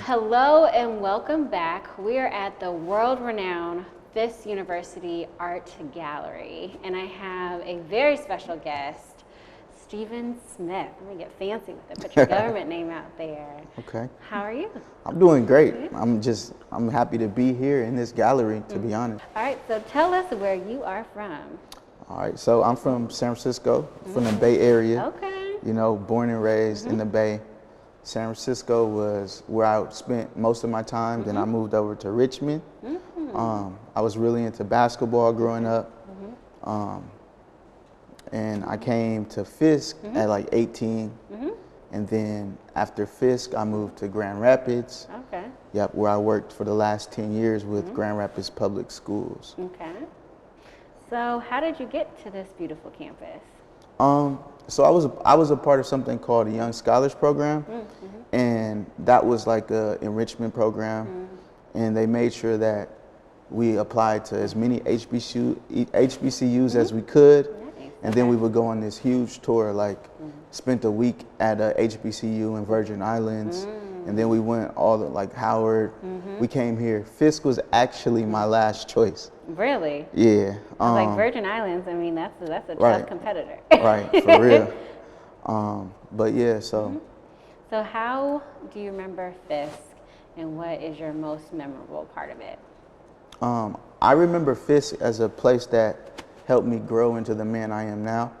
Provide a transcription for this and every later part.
Hello and welcome back. We are at the world-renowned Fisk University Art Gallery, and I have a very special guest, Stephen Smith. Let me get fancy with it. Put your government name out there. Okay. How are you? I'm doing great. Good. I'm happy to be here in this gallery, to be honest. All right, so tell us where you are from. All right, so I'm from San Francisco, from the Bay Area. Okay. You know, born and raised in the Bay. San Francisco was where I spent most of my time. Then I moved over to Richmond. I was really into basketball growing up. And I came to Fisk at like 18. And then after Fisk, I moved to Grand Rapids. Okay. Yep, where I worked for the last 10 years with Grand Rapids Public Schools. Okay. So how did you get to this beautiful campus? So I was a part of something called the Young Scholars Program, and that was like a enrichment program, and they made sure that we applied to as many HBCUs as we could, and then we would go on this huge tour, like spent a week at a HBCU in Virgin Islands, and then we went all the, like Howard. We came here. Fisk was actually my last choice. Really? Yeah. Like Virgin Islands, I mean, that's a tough competitor. Right, for real. But yeah, so. So how do you remember Fisk, and what is your most memorable part of it? I remember Fisk as a place that helped me grow into the man I am now.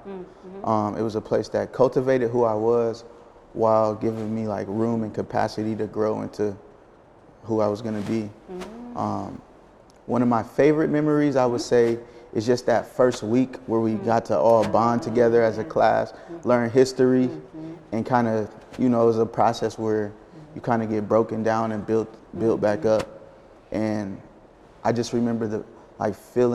It was a place that cultivated who I was while giving me like room and capacity to grow into who I was gonna be. One of my favorite memories, I would say, is just that first week where we got to all bond together as a class, learn history, and kind of, you know, it was a process where you kind of get broken down and built back up. And I just remember I feel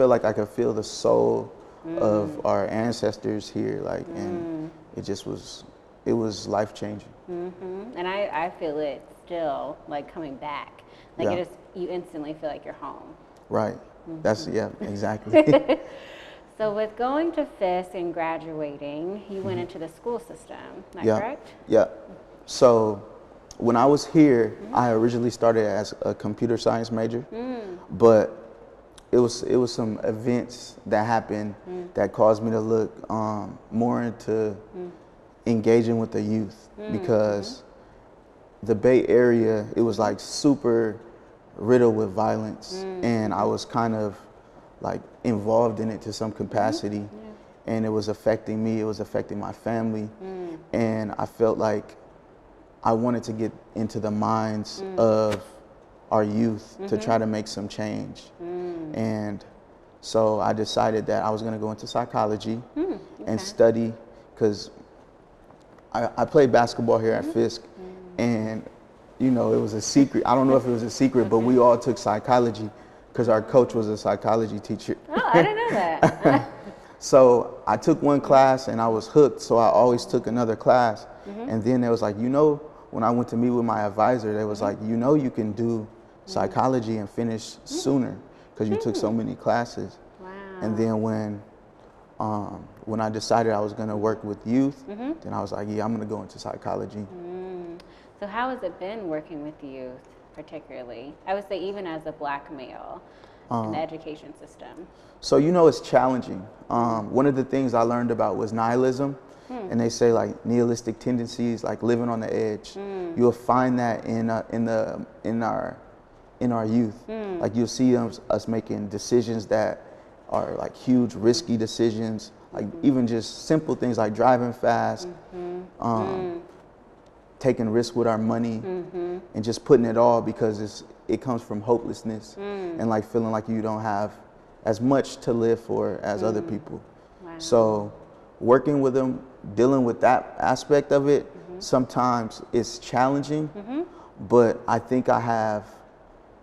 like I could feel the soul of our ancestors here, like, and it was life-changing. And I feel it still, like, coming back. Like, you instantly feel like you're home. Right. That's, yeah, exactly. So with going to Fisk and graduating, you went into the school system, is that correct? Yeah. So when I was here, I originally started as a computer science major, but it was some events that happened that caused me to look more into engaging with the youth, because the Bay Area, it was like super riddled with violence, and I was kind of like involved in it to some capacity, and it was affecting me, it was affecting my family, and I felt like I wanted to get into the minds of our youth to try to make some change. And so I decided that I was gonna go into psychology and study, because I played basketball here at Fisk, and you know, it was a secret. I don't know if it was a secret, but we all took psychology because our coach was a psychology teacher. Oh, I didn't know that. So I took one class and I was hooked, so I always took another class. And then there was like, you know, when I went to meet with my advisor, they was like, you know, you can do psychology and finish sooner because you took so many classes. Wow. And then when I decided I was gonna work with youth, then I was like, yeah, I'm gonna go into psychology. So how has it been working with youth, particularly? I would say even as a Black male in the education system. So, you know, it's challenging. One of the things I learned about was nihilism, and they say like nihilistic tendencies, like living on the edge. You'll find that in our youth. Like you'll see us making decisions that are like huge, risky decisions, like even just simple things like driving fast, taking risks with our money, and just putting it all because it comes from hopelessness and like feeling like you don't have as much to live for as other people. Wow. So working with them, dealing with that aspect of it, sometimes it's challenging, but I think I have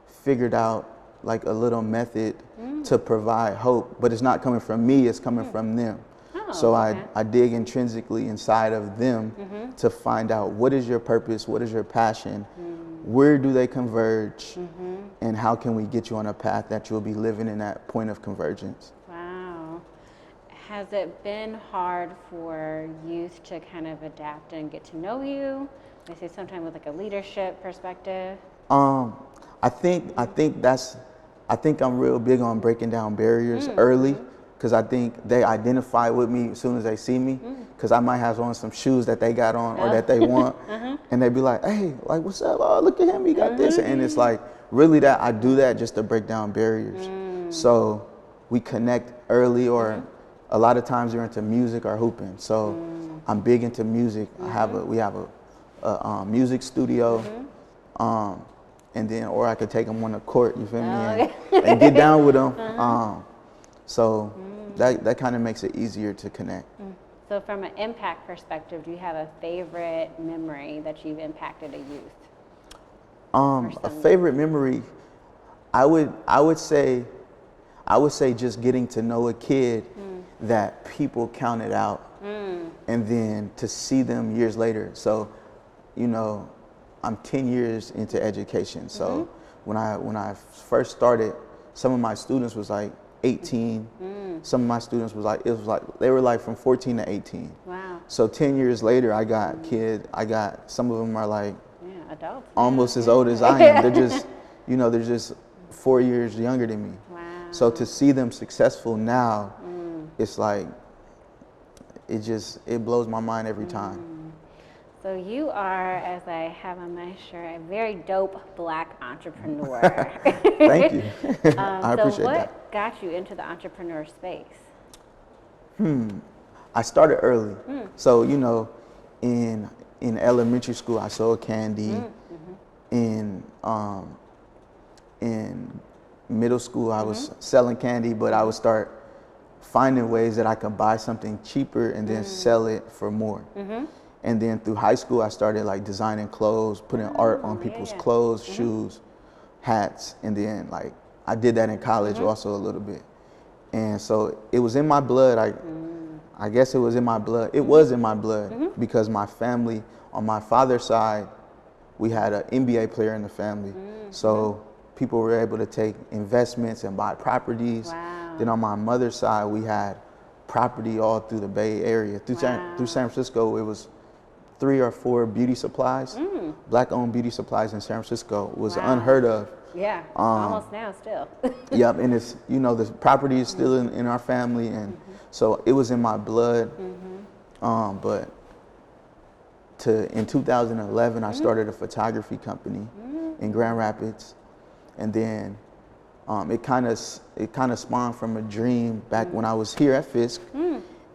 figured out like a little method to provide hope, but it's not coming from me, it's coming from them. So I dig intrinsically inside of them to find out what is your purpose, what is your passion, where do they converge, and how can we get you on a path that you'll be living in that point of convergence. Wow. Has it been hard for youth to kind of adapt and get to know you I say sometimes with like a leadership perspective. I think I'm real big on breaking down barriers early, because I think they identify with me as soon as they see me, because I might have on some shoes that they got on or that they want, and they be like, hey, like, what's up? Oh, look at him, he got this. And it's like, really, that I do that just to break down barriers. So we connect early, or a lot of times you're into music or hooping. So I'm big into music. We have a music studio. And then, or I could take them on the court, you feel me, and get down with them. So that kind of makes it easier to connect. So from an impact perspective, do you have a favorite memory that you've impacted a youth? A favorite memory, I would say just getting to know a kid that people counted out, and then to see them years later. So, you know, I'm 10 years into education. So when I first started, some of my students was like 18. Some of my students was like, they were like from 14 to 18. Wow. So 10 years later, I got some of them are like adults. almost as old as I am. They're just, they're just 4 years younger than me. Wow. So to see them successful now, it's like, it blows my mind every time. So you are, as I have on my shirt, a very dope Black entrepreneur. Thank you. I appreciate So what that. got you into the entrepreneur space? I started early. So, in elementary school, I sold candy. In middle school, I was selling candy, but I would start finding ways that I could buy something cheaper and then sell it for more. And then through high school, I started like designing clothes, putting art on people's clothes, shoes, hats. And then like I did that in college also a little bit. And so it was in my blood. I guess it was in my blood. It was in my blood because my family, on my father's side, we had an NBA player in the family. So people were able to take investments and buy properties. Wow. Then on my mother's side, we had property all through the Bay Area. Through San Francisco, it was 3 or 4 beauty supplies, Black-owned beauty supplies in San Francisco was unheard of. Yeah, almost now still. Yep, and it's, the property is still in our family, and so it was in my blood. But in 2011, I started a photography company in Grand Rapids, and then it kind of spawned from a dream back when I was here at Fisk,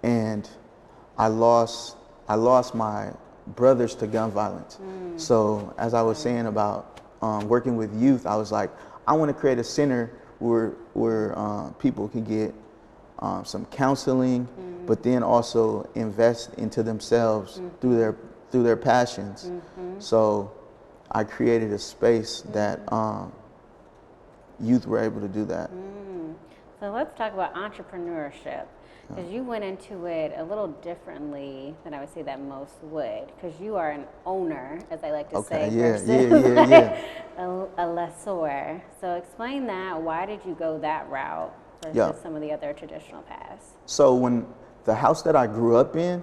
and I lost my brothers to gun violence. So as I was saying about working with youth, I was like, I want to create a center where people can get some counseling, but then also invest into themselves through their passions. So I created a space that youth were able to do that. So let's talk about entrepreneurship, because you went into it a little differently than I would say that most would, because you are an owner, as I like to say, versus a lessor. So explain that. Why did you go that route versus some of the other traditional paths? So when the house that I grew up in,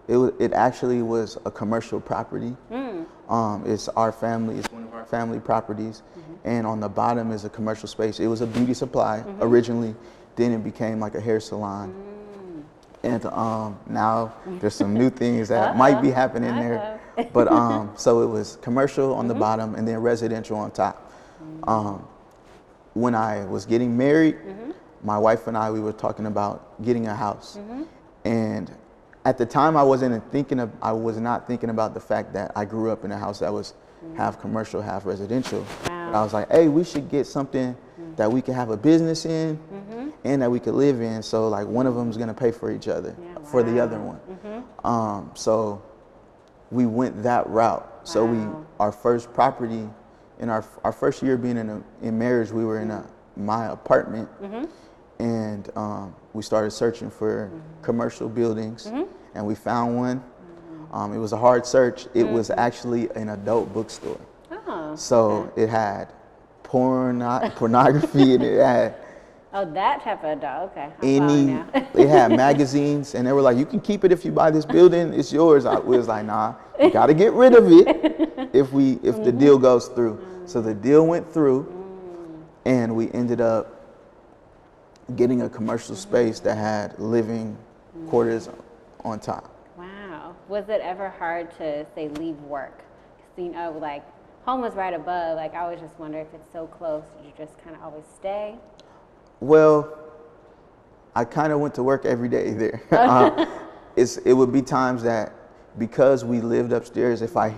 it actually was a commercial property. It's one of our family properties, and on the bottom is a commercial space. It was a beauty supply originally, then it became like a hair salon. And now there's some new things that might be happening there. But so it was commercial on the bottom and then residential on top. When I was getting married, my wife and we were talking about getting a house. And at the time, I was not thinking about the fact that I grew up in a house that was half commercial, half residential. But I was like, hey, we should get something that we can have a business in and that we could live in. So like one of them is gonna pay for each other, for the other one. So we went that route. So our first property, in our first year being in marriage, we were in my apartment. And we started searching for commercial buildings, and we found one. It was a hard search. It was actually an adult bookstore. So it had pornography, and Oh, that type of doll. Okay, I'm following now. They had magazines, and they were like, you can keep it if you buy this building, it's yours. We was like, nah, you gotta get rid of it if the deal goes through. So the deal went through, and we ended up getting a commercial space that had living quarters on top. Wow. Was it ever hard to, say, leave work? 'Cause, you know, like, home was right above. Like, I always just wonder if it's so close, did you just kind of always stay? Well, I kind of went to work every day there. It would be times that because we lived upstairs, if I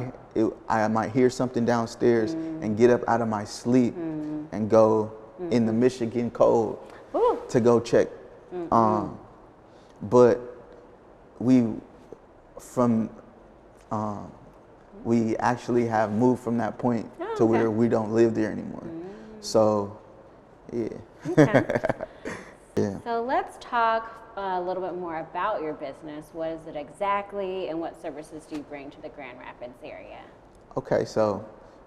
might hear something downstairs and get up out of my sleep and go in the Michigan cold to go check. But we actually have moved from that point to where we don't live there anymore. So, yeah. Okay. Yeah. So let's talk a little bit more about your business. What is it exactly, and what services do you bring to the Grand Rapids area? Okay, so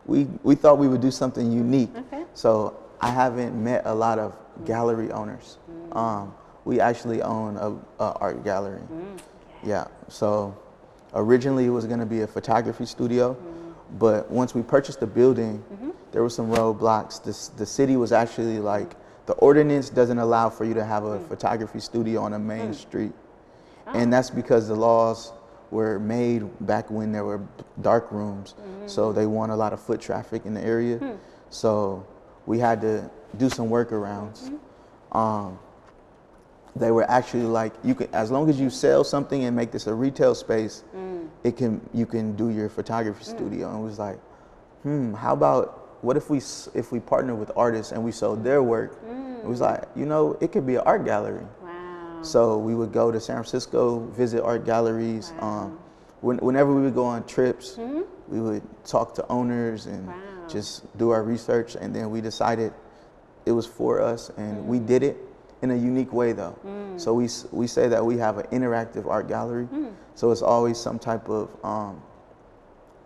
we thought we would do something unique. Okay. So I haven't met a lot of gallery owners. We actually own a art gallery. Yeah. So originally it was going to be a photography studio, but once we purchased the building, there were some roadblocks. The city was actually like, the ordinance doesn't allow for you to have a photography studio on a main street. And that's because the laws were made back when there were dark rooms. So they want a lot of foot traffic in the area. So we had to do some workarounds. They were actually like, you can, as long as you sell something and make this a retail space, you can do your photography studio. And it was like, how about, what if we partner with artists and we sold their work? It was like, you know, it could be an art gallery. Wow. So we would go to San Francisco, visit art galleries. Whenever we would go on trips, we would talk to owners and just do our research. And then we decided it was for us, and we did it in a unique way though. So we say that we have an interactive art gallery. So it's always some type of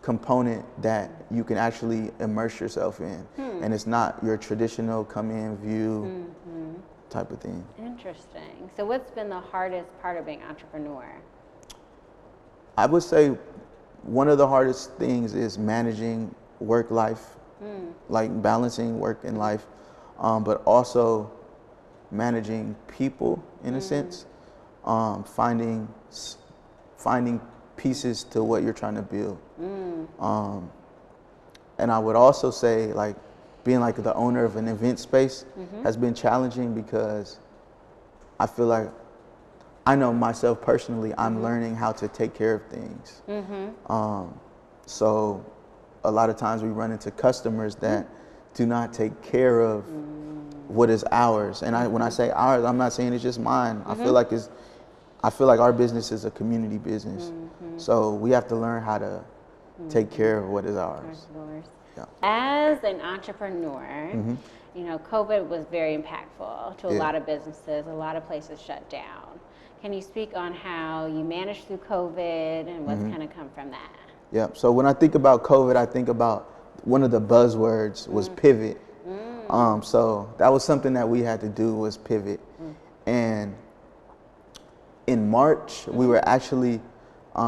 component that you can actually immerse yourself in. And it's not your traditional come in, view type of thing. Interesting. So what's been the hardest part of being an entrepreneur? I would say one of the hardest things is managing work life, like balancing work and life, but also managing people in a sense, finding pieces to what you're trying to build. And I would also say, like, being like the owner of an event space has been challenging, because I feel like, I know myself personally, I'm learning how to take care of things. So a lot of times we run into customers that do not take care of what is ours. And when I say ours, I'm not saying it's just mine. I feel like our business is a community business. So we have to learn how to take care of what is ours. Yeah. As an entrepreneur, you know, COVID was very impactful to a lot of businesses. A lot of places shut down. Can you speak on how you managed through COVID and what's kind of come from that? Yeah. So when I think about COVID, I think about one of the buzzwords was pivot. So that was something that we had to do, was pivot. And in March, we were actually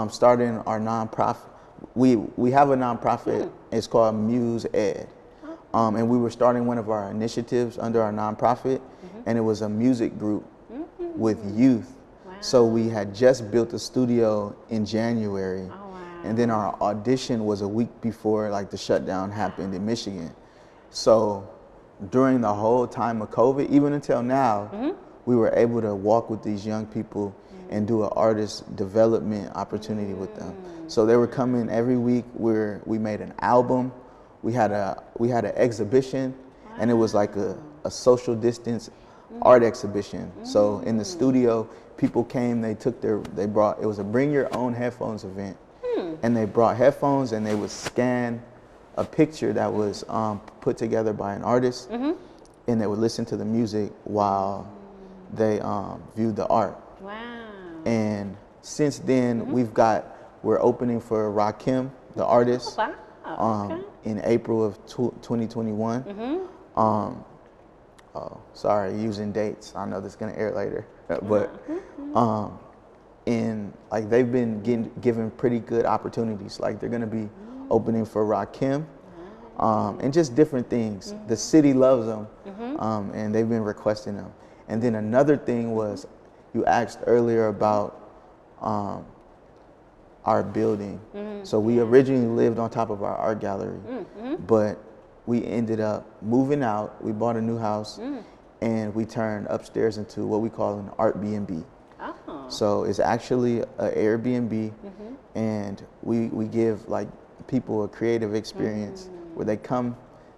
starting our nonprofit. We have a nonprofit. It's called Muse Ed. And we were starting one of our initiatives under our nonprofit, and it was a music group with youth. So we had just built a studio in January, and then our audition was a week before like the shutdown happened in Michigan. So during the whole time of COVID, even until now, we were able to walk with these young people and do an artist development opportunity with them. So they were coming every week. We made an album. We had an exhibition, and it was like a social distance art exhibition. So in the studio, people came. They brought. It was a bring your own headphones event, and they brought headphones, and they would scan a picture that was put together by an artist, and they would listen to the music while they viewed the art. Wow. And since then, we're opening for Rakim, the artist, Wow. Okay. in April of 2021. oh, sorry, using dates. I know this is gonna air later, but and like they've been given pretty good opportunities. Like they're gonna be opening for Rakim, and just different things. The city loves them, and they've been requesting them. And then another thing was, you asked earlier about our building. So we originally lived on top of our art gallery, but we ended up moving out. We bought a new house, and we turned upstairs into what we call an Art B&B. Oh. So it's actually an Airbnb, and we give like people a creative experience where they come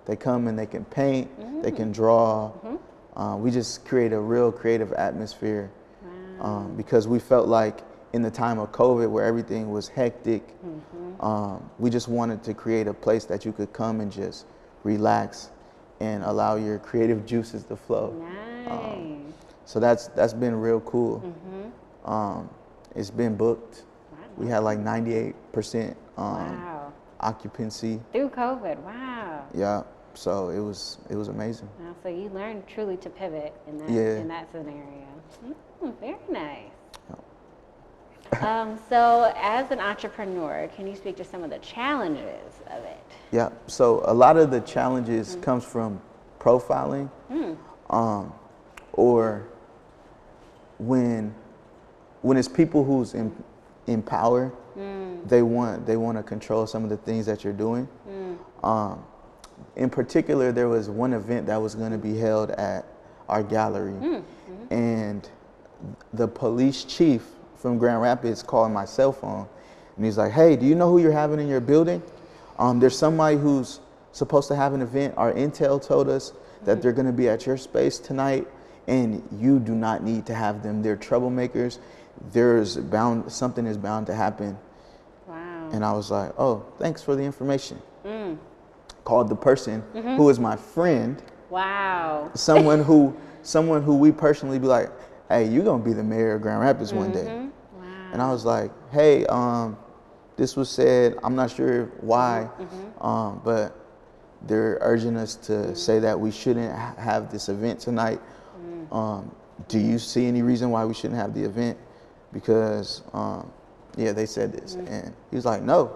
and they can paint, they can draw. We just create a real creative atmosphere, because we felt like in the time of COVID where everything was hectic, we just wanted to create a place that you could come and just relax and allow your creative juices to flow. Nice. So that's been real cool. It's been booked. We had like 98% Wow. occupancy. Through COVID, wow. Yeah. So it was amazing. Wow, so you learned truly to pivot in that in that scenario. Very nice. So as an entrepreneur, can you speak to some of the challenges of it? Yeah. So a lot of the challenges comes from profiling, or when it's people who's in power, they want to control some of the things that you're doing. In particular, there was one event that was going to be held at our gallery, and the police chief from Grand Rapids called my cell phone, and he's like, "Hey, do you know who you're having in your building? There's somebody who's supposed to have an event. Our intel told us that they're going to be at your space tonight, and you do not need to have them. They're troublemakers. Something is bound to happen." Wow. And I was like, "Oh, thanks for the information." Called the person who is my friend. Wow. Someone who we personally be like, "Hey, you're gonna be the mayor of Grand Rapids one day." Wow. And I was like, "Hey, this was said. I'm not sure why, but they're urging us to say that we shouldn't have this event tonight. Do you see any reason why we shouldn't have the event? Because they said this." And he was like, "No."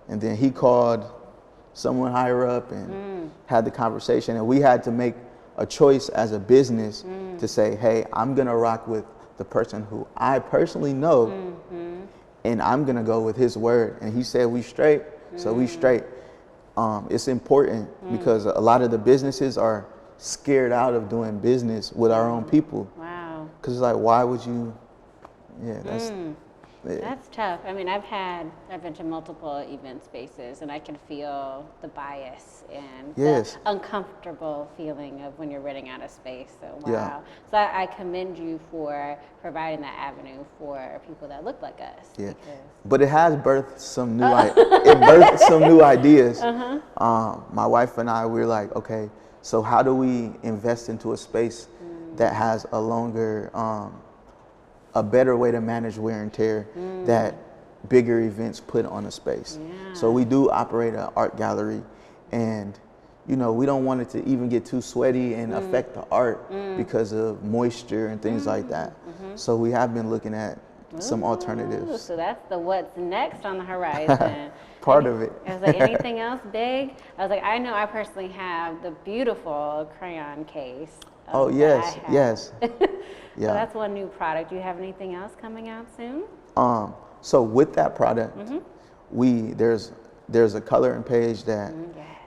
And then he called someone higher up and had the conversation, and we had to make a choice as a business to say, "Hey, I'm gonna rock with the person who I personally know, and I'm gonna go with his word." And he said we straight, so we straight. It's important because a lot of the businesses are scared out of doing business with our own people. Wow. Because it's like, why would you? Yeah, That's tough. I mean, I've been to multiple event spaces, and I can feel the bias and the uncomfortable feeling of when you're renting out a space. So wow. Yeah. So I commend you for providing that avenue for people that look like us. Yeah. Because But it has birthed some new ideas. My wife and I, we're like, okay, so how do we invest into a space that has a longer, a better way to manage wear and tear that bigger events put on a space? So we do operate an art gallery, and we don't want it to even get too sweaty and affect the art because of moisture and things like that. So we have been looking at some alternatives. So that's the what's next on the horizon. Part of it. I was like, anything else big? I was like, I know I personally have the beautiful crayon case. Oh yes, yes. So that's one new product. Do you have anything else coming out soon? So with that product, there's a coloring page that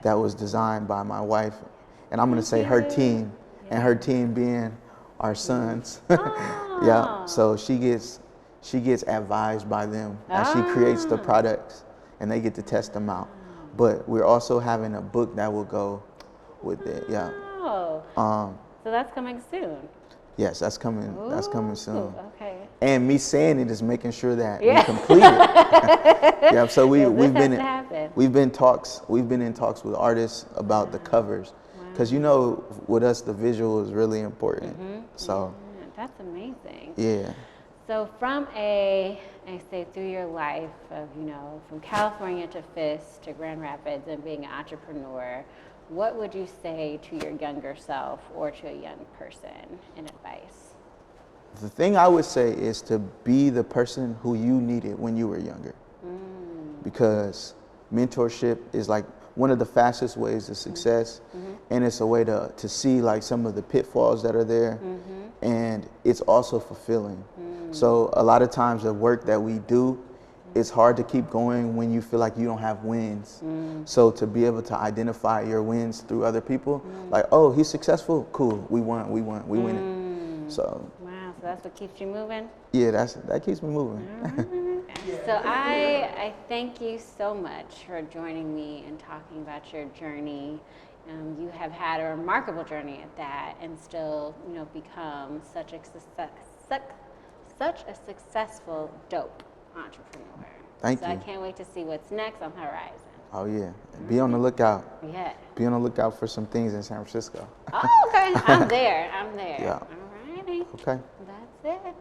was designed by my wife, and I'm gonna say her team, and her team being our sons. Yeah. So she gets advised by them as she creates the products, and they get to test them out. But we're also having a book that will go with it. Yeah. Oh. So that's coming soon. Yes, that's coming. That's coming soon. Okay. And me saying it is making sure that we complete it. Yeah. So we've been in talks with artists about the covers, because with us the visual is really important. So that's amazing. Yeah. So from I say through your life of from California to Fisk to Grand Rapids and being an entrepreneur, what would you say to your younger self or to a young person in advice? The thing I would say is to be the person who you needed when you were younger. Because mentorship is like one of the fastest ways to success, and it's a way to see like some of the pitfalls that are there, and it's also fulfilling. So a lot of times the work that we do, it's hard to keep going when you feel like you don't have wins. So to be able to identify your wins through other people, like, oh, he's successful, cool, we won, we winning. So Wow, so that's what keeps you moving? yeah, that keeps me moving. So I thank you so much for joining me and talking about your journey. You have had a remarkable journey at that, and still, become such a successful, dope entrepreneur. Thank so you. I can't wait to see what's next on the horizon. Oh yeah, be on the lookout. Yeah. Be on the lookout for some things in San Francisco. Oh, okay. I'm there. Yeah. All righty. Okay. That's it.